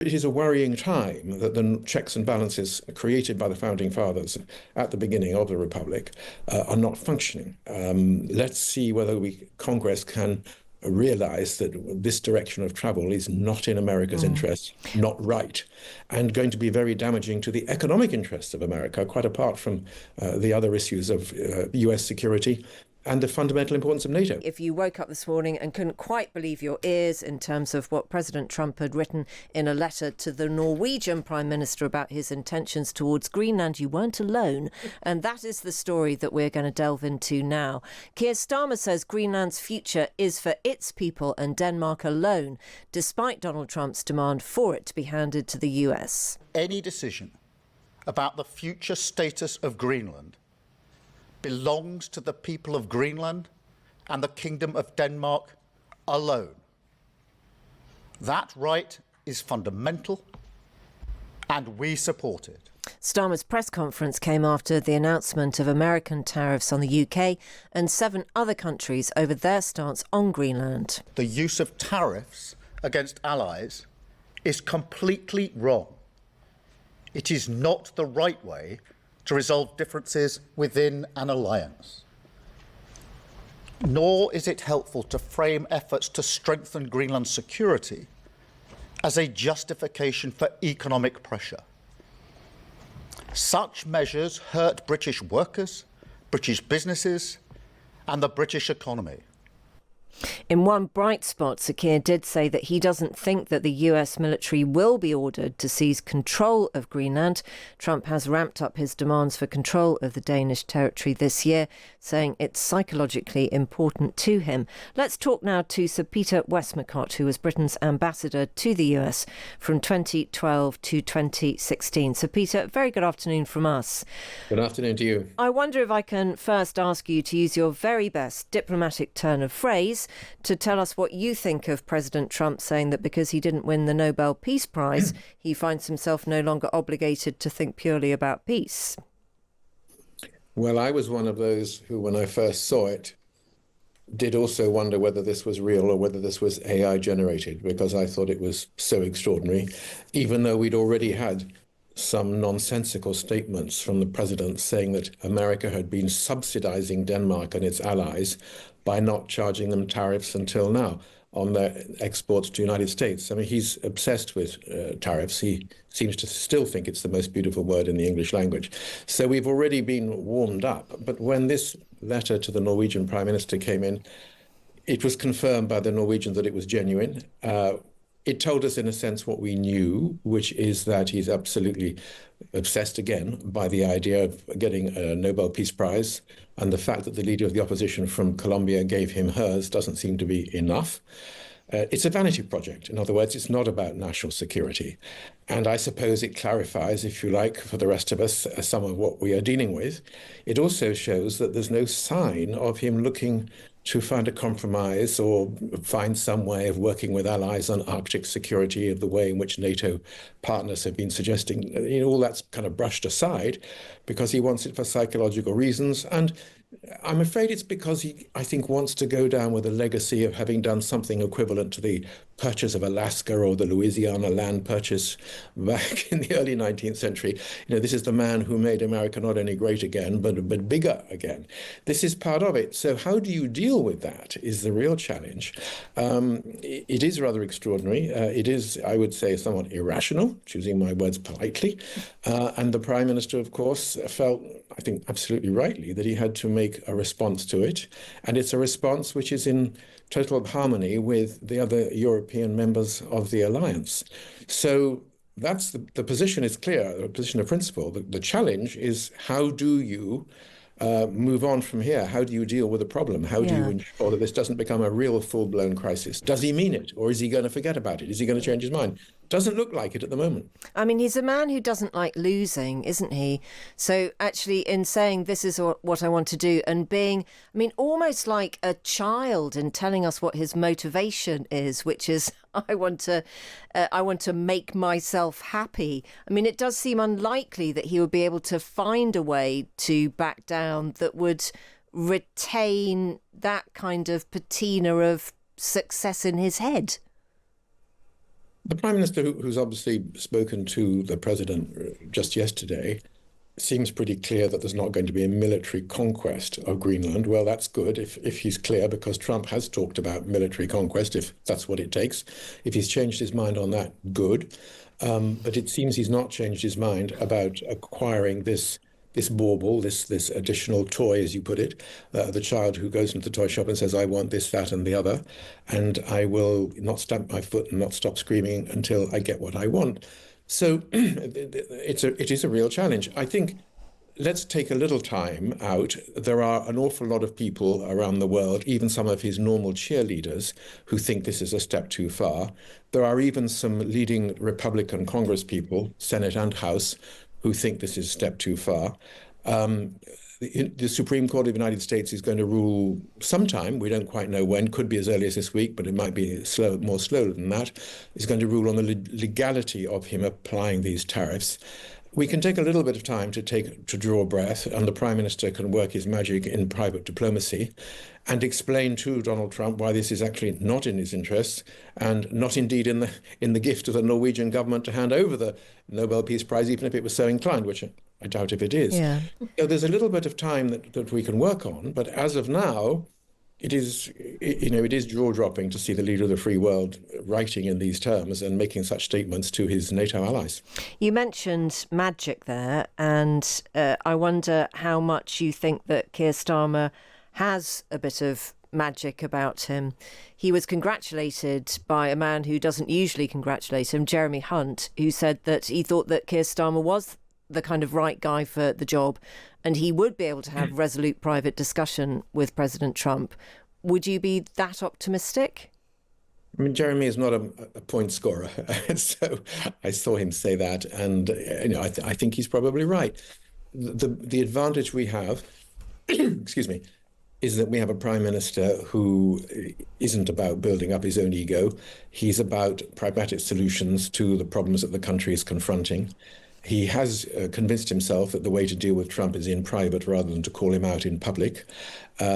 It is a worrying time that the checks and balances created by the founding fathers at the beginning of the Republic are not functioning. Let's see whether Congress can realize that this direction of travel is not in America's interest, not right, and going to be very damaging to the economic interests of America, quite apart from the other issues of US security and the fundamental importance of NATO. If you woke up this morning and couldn't quite believe your ears in terms of what President Trump had written in a letter to the Norwegian Prime Minister about his intentions towards Greenland, you weren't alone. And that is the story that we're going to delve into now. Keir Starmer says Greenland's future is for its people and Denmark alone, despite Donald Trump's demand for it to be handed to the US. Any decision about the future status of Greenland belongs to the people of Greenland and the Kingdom of Denmark alone. That right is fundamental, and we support it. Starmer's press conference came after the announcement of American tariffs on the UK and 7 other countries over their stance on Greenland. The use of tariffs against allies is completely wrong. It is not the right way to resolve differences within an alliance. Nor is it helpful to frame efforts to strengthen Greenland's security as a justification for economic pressure. Such measures hurt British workers, British businesses, and the British economy. In one bright spot, Sir Keir did say that he doesn't think that the US military will be ordered to seize control of Greenland. Trump has ramped up his demands for control of the Danish territory this year, saying it's psychologically important to him. Let's talk now to Sir Peter Westmacott, who was Britain's ambassador to the US from 2012 to 2016. Sir Peter, very good afternoon from us. Good afternoon to you. I wonder if I can first ask you to use your very best diplomatic turn of phrase to tell us what you think of President Trump saying that because he didn't win the Nobel Peace Prize, he finds himself no longer obligated to think purely about peace. Well, I was one of those who, when I first saw it, did also wonder whether this was real or whether this was AI generated, because I thought it was so extraordinary, even though we'd already had some nonsensical statements from the president saying that America had been subsidizing Denmark and its allies by not charging them tariffs until now on their exports to the United States. I mean, he's obsessed with tariffs. He seems to still think it's the most beautiful word in the English language. So we've already been warmed up. But when this letter to the Norwegian Prime Minister came in, it was confirmed by the Norwegians that it was genuine. It told us, in a sense, what we knew, which is that he's absolutely obsessed again by the idea of getting a Nobel Peace Prize. And the fact that the leader of the opposition from Colombia gave him hers doesn't seem to be enough. It's a vanity project. In other words, it's not about national security. And I suppose it clarifies, if you like, for the rest of us, some of what we are dealing with. It also shows that there's no sign of him looking to find a compromise or find some way of working with allies on Arctic security of the way in which NATO partners have been suggesting. You know, all that's kind of brushed aside because he wants it for psychological reasons. And I'm afraid it's because he, I think, wants to go down with a legacy of having done something equivalent to the purchase of Alaska or the Louisiana land purchase back in the early 19th century. You know, this is the man who made America not only great again, but bigger again. This is part of it. So how do you deal with that is the real challenge. It is rather extraordinary. It is, I would say, somewhat irrational, choosing my words politely. And the Prime Minister, of course, felt, I think absolutely rightly, that he had to make a response to it. And it's a response which is in total harmony with the other European members of the alliance. So that's the position is clear, the position of principle. The challenge is, how do you move on from here? How do you deal with the problem? How do you ensure that this doesn't become a real full-blown crisis? Does he mean it, or is he going to forget about it? Is he going to change his mind? Doesn't look like it at the moment. I mean, he's a man who doesn't like losing, isn't he? So actually, in saying this is what I want to do, and being, I mean, almost like a child in telling us what his motivation is, which is, I want to make myself happy. I mean, it does seem unlikely that he would be able to find a way to back down that would retain that kind of patina of success in his head. The Prime Minister, who's obviously spoken to the President just yesterday, seems pretty clear that there's not going to be a military conquest of Greenland. Well, that's good if he's clear, because Trump has talked about military conquest, if that's what it takes. If he's changed his mind on that, good. But it seems he's not changed his mind about acquiring this bauble, this additional toy, as you put it, the child who goes into the toy shop and says, I want this, that, and the other, and I will not stamp my foot and not stop screaming until I get what I want. So it is a real challenge. I think let's take a little time out. There are an awful lot of people around the world, even some of his normal cheerleaders, who think this is a step too far. There are even some leading Republican Congress people, Senate and House, who think this is a step too far. The Supreme Court of the United States is going to rule sometime, we don't quite know when, could be as early as this week, but it might be more slowly than that, is going to rule on the legality of him applying these tariffs. We can take a little bit of time to draw a breath, and the Prime Minister can work his magic in private diplomacy and explain to Donald Trump why this is actually not in his interests, and not indeed in the gift of the Norwegian government to hand over the Nobel Peace Prize, even if it was so inclined, which I doubt if it is. Yeah. So there's a little bit of time that we can work on, but as of now, it is jaw-dropping to see the leader of the free world writing in these terms and making such statements to his NATO allies. You mentioned magic there, and I wonder how much you think that Keir Starmer has a bit of magic about him. He was congratulated by a man who doesn't usually congratulate him, Jeremy Hunt, who said that he thought that Keir Starmer was the kind of right guy for the job, and he would be able to have resolute private discussion with President Trump. Would you be that optimistic? I mean, Jeremy is not a point scorer, so I saw him say that, and I think he's probably right. The advantage we have, excuse me, is that we have a Prime Minister who isn't about building up his own ego. He's about pragmatic solutions to the problems that the country is confronting. He has convinced himself that the way to deal with Trump is in private rather than to call him out in public.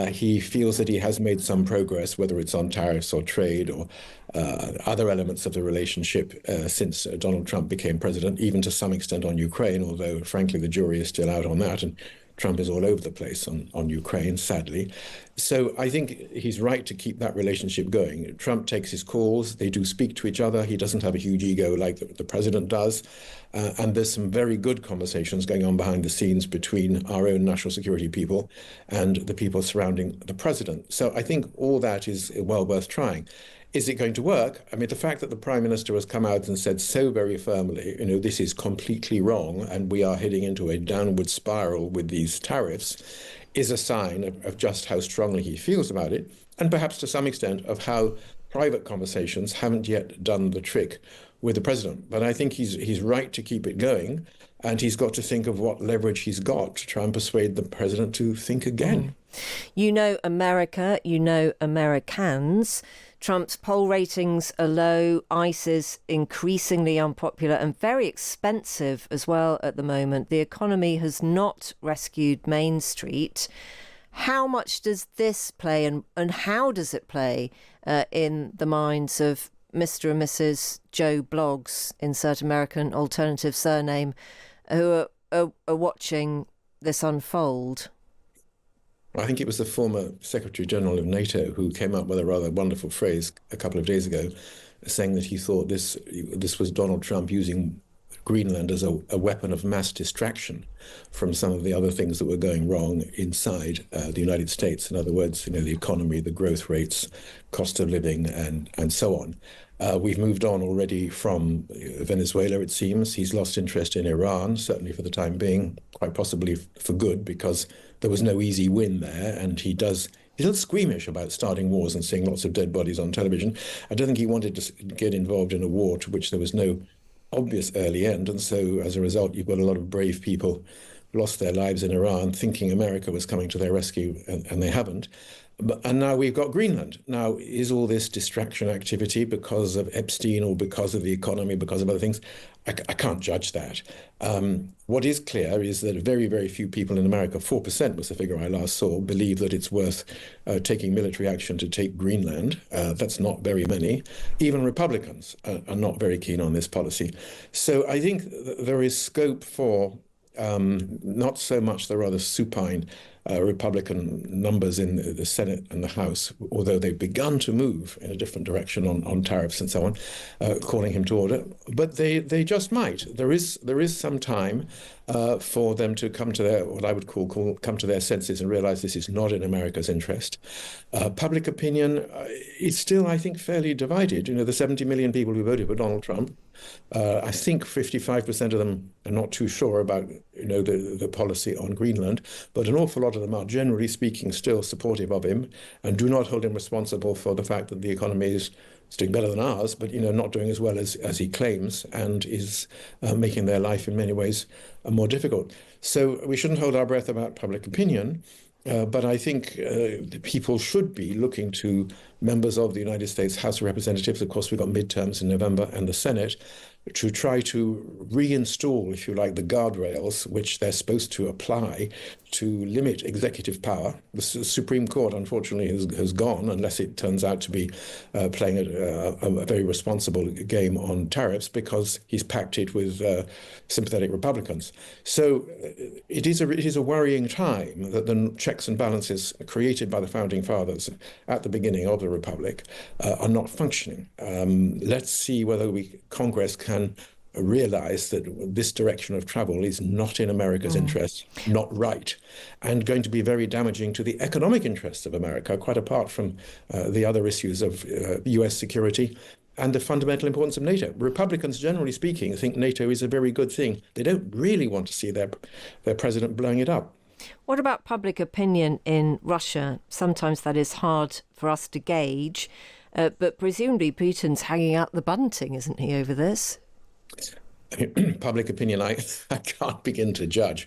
He feels that he has made some progress, whether it's on tariffs or trade or other elements of the relationship since Donald Trump became president, even to some extent on Ukraine, although, frankly, the jury is still out on that. And Trump is all over the place on Ukraine, sadly. So I think he's right to keep that relationship going. Trump takes his calls. They do speak to each other. He doesn't have a huge ego like the president does. And there's some very good conversations going on behind the scenes between our own national security people and the people surrounding the president. So I think all that is well worth trying. Is it going to work? I mean, the fact that the Prime Minister has come out and said so very firmly, this is completely wrong and we are heading into a downward spiral with these tariffs, is a sign of just how strongly he feels about it, and perhaps to some extent of how private conversations haven't yet done the trick with the president. But I think he's right to keep it going, and he's got to think of what leverage he's got to try and persuade the president to think again. You know America, you know Americans. Trump's poll ratings are low. ICE is increasingly unpopular and very expensive as well at the moment. The economy has not rescued Main Street. How much does this play and how does it play in the minds of Mr. and Mrs. Joe Bloggs, insert American alternative surname, who are watching this unfold? I think it was the former Secretary General of NATO who came up with a rather wonderful phrase a couple of days ago, saying that he thought this was Donald Trump using Greenland as a weapon of mass distraction from some of the other things that were going wrong inside the United States. In other words, the economy, the growth rates, cost of living, and so on. We've moved on already from Venezuela, it seems. He's lost interest in Iran, certainly for the time being, quite possibly for good, because there was no easy win there. And he's a little squeamish about starting wars and seeing lots of dead bodies on television. I don't think he wanted to get involved in a war to which there was no obvious early end. And so as a result, you've got a lot of brave people lost their lives in Iran thinking America was coming to their rescue, and they haven't. And now we've got Greenland. Now, is all this distraction activity because of Epstein or because of the economy, because of other things? I can't judge that. What is clear is that very, very few people in America, 4% was the figure I last saw, believe that it's worth taking military action to take Greenland. That's not very many. Even Republicans are not very keen on this policy. So I think there is scope for not so much the rather supine Republican numbers in the Senate and the House, although they've begun to move in a different direction on tariffs and so on, calling him to order. But they just might. There is some time for them to come to their, what I would call come to their senses and realize this is not in America's interest. Public opinion is still, I think, fairly divided. The 70 million people who voted for Donald Trump, I think 55% of them are not too sure about the policy on Greenland, but an awful lot of them are, generally speaking, still supportive of him and do not hold him responsible for the fact that the economy is doing better than ours, but not doing as well as he claims, and is making their life in many ways more difficult. So we shouldn't hold our breath about public opinion. But I think people should be looking to members of the United States House of Representatives. Of course, we've got midterms in November, and the Senate, to try to reinstall, if you like, the guardrails which they're supposed to apply to limit executive power. The Supreme Court, unfortunately, has gone, unless it turns out to be playing a very responsible game on tariffs, because he's packed it with sympathetic Republicans. So it is a worrying time that the checks and balances created by the Founding Fathers at the beginning of the Republic are not functioning. Let's see whether Congress can realize that this direction of travel is not in America's interest, not right, and going to be very damaging to the economic interests of America, quite apart from the other issues of US security and the fundamental importance of NATO. Republicans, generally speaking, think NATO is a very good thing. They don't really want to see their president blowing it up. What about public opinion in Russia? Sometimes that is hard for us to gauge, but presumably Putin's hanging out the bunting, isn't he, over this? Public opinion, I can't begin to judge,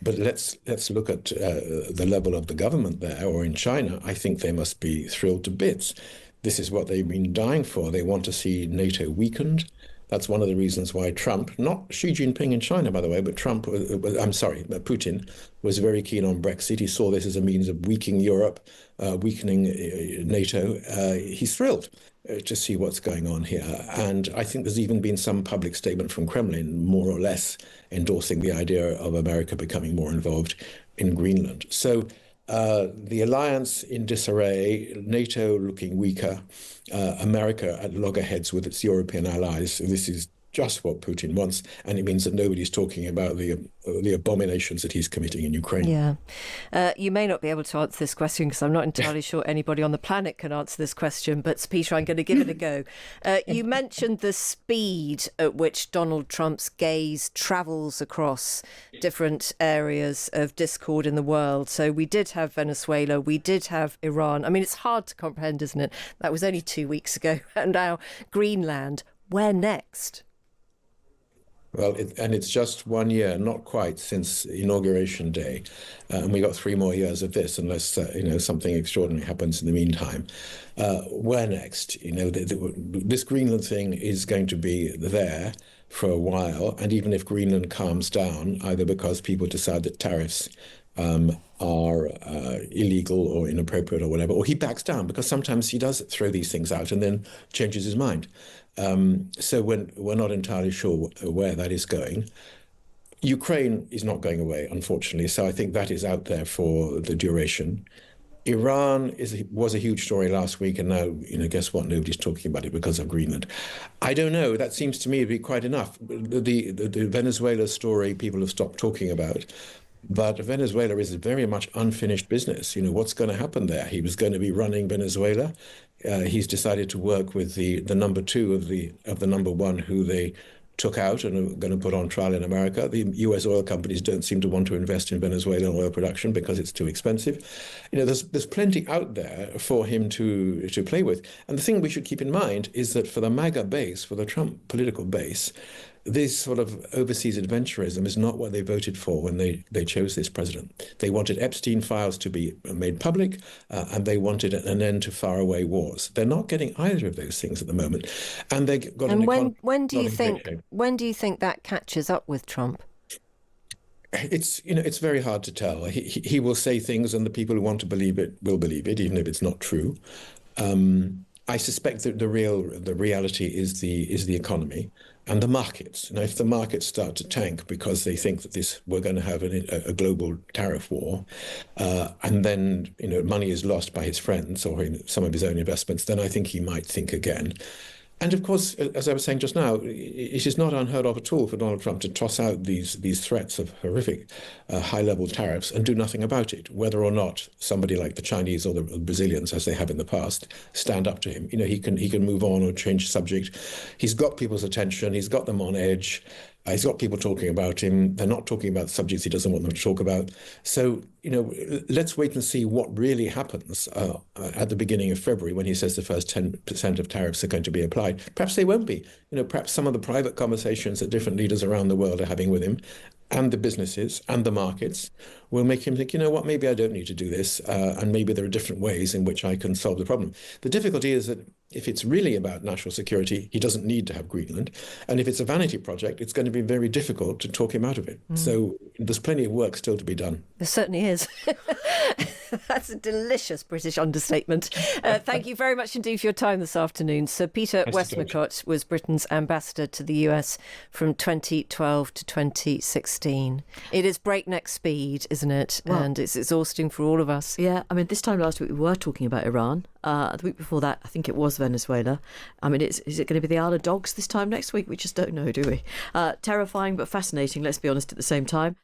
but let's look at the level of the government there, or in China. I think they must be thrilled to bits. This is what they've been dying for. They want to see NATO weakened. That's one of the reasons why Trump, not Xi Jinping in China, by the way, but Putin was very keen on Brexit. He saw this as a means of weakening Europe, weakening NATO. He's thrilled to see what's going on here. And I think there's even been some public statement from Kremlin, more or less, endorsing the idea of America becoming more involved in Greenland. So the alliance in disarray, NATO looking weaker, America at loggerheads with its European allies. This is just what Putin wants, and it means that nobody's talking about the abominations that he's committing in Ukraine. Yeah. You may not be able to answer this question, because I'm not entirely sure anybody on the planet can answer this question, but Peter, I'm going to give it a go. You mentioned the speed at which Donald Trump's gaze travels across different areas of discord in the world. So we did have Venezuela, we did have Iran. I mean, it's hard to comprehend, isn't it? That was only 2 weeks ago. And now Greenland. Where next? Well, it's just 1 year, not quite, since Inauguration Day. And we got 3 more years of this, unless something extraordinary happens in the meantime. Where next? This Greenland thing is going to be there for a while. And even if Greenland calms down, either because people decide that tariffs are illegal or inappropriate or whatever, or he backs down, because sometimes he does throw these things out and then changes his mind. So we're not entirely sure where that is going. Ukraine is not going away, unfortunately, so I think that is out there for the duration. Iran was a huge story last week, and now, guess what? Nobody's talking about it because of Greenland. I don't know. That seems to me to be quite enough. The Venezuela story people have stopped talking about. But Venezuela is very much unfinished business. What's going to happen there? He was going to be running Venezuela. He's decided to work with the number 2 of the number 1 who they took out and are going to put on trial in America. The US oil companies don't seem to want to invest in Venezuelan oil production because it's too expensive. There's plenty out there for him to play with. And the thing we should keep in mind is that for the MAGA base, for the Trump political base, this sort of overseas adventurism is not what they voted for when they chose this president. They wanted Epstein files to be made public, and they wanted an end to faraway wars. They're not getting either of those things at the moment, and they got. And when do you think that catches up with Trump? It's very hard to tell. He will say things, and the people who want to believe it will believe it, even if it's not true. I suspect that the reality is the economy and the markets. Now, if the markets start to tank because they think that we're going to have a global tariff war, and then money is lost by his friends or in some of his own investments, then I think he might think again. And of course, as I was saying just now, it is not unheard of at all for Donald Trump to toss out these threats of horrific high-level tariffs and do nothing about it, whether or not somebody like the Chinese or the Brazilians, as they have in the past, stand up to him. He can move on or change subject. He's got people's attention. He's got them on edge. He's got people talking about him. They're not talking about subjects he doesn't want them to talk about. So, let's wait and see what really happens at the beginning of February when he says the first 10% of tariffs are going to be applied. Perhaps they won't be. Perhaps some of the private conversations that different leaders around the world are having with him and the businesses and the markets will make him think, maybe I don't need to do this, and maybe there are different ways in which I can solve the problem. The difficulty is that if it's really about national security, he doesn't need to have Greenland. And if it's a vanity project, it's going to be very difficult to talk him out of it. So there's plenty of work still to be done. There certainly is. That's a delicious British understatement. Thank you very much indeed for your time this afternoon. Sir Peter Westmacott was Britain's ambassador to the US from 2012 to 2016. It is breakneck speed, isn't it? Well, and it's exhausting for all of us. Yeah, this time last week we were talking about Iran. The week before that, I think it was Venezuela. Is it going to be the Isle of Dogs this time next week? We just don't know, do we? Terrifying but fascinating, let's be honest, at the same time.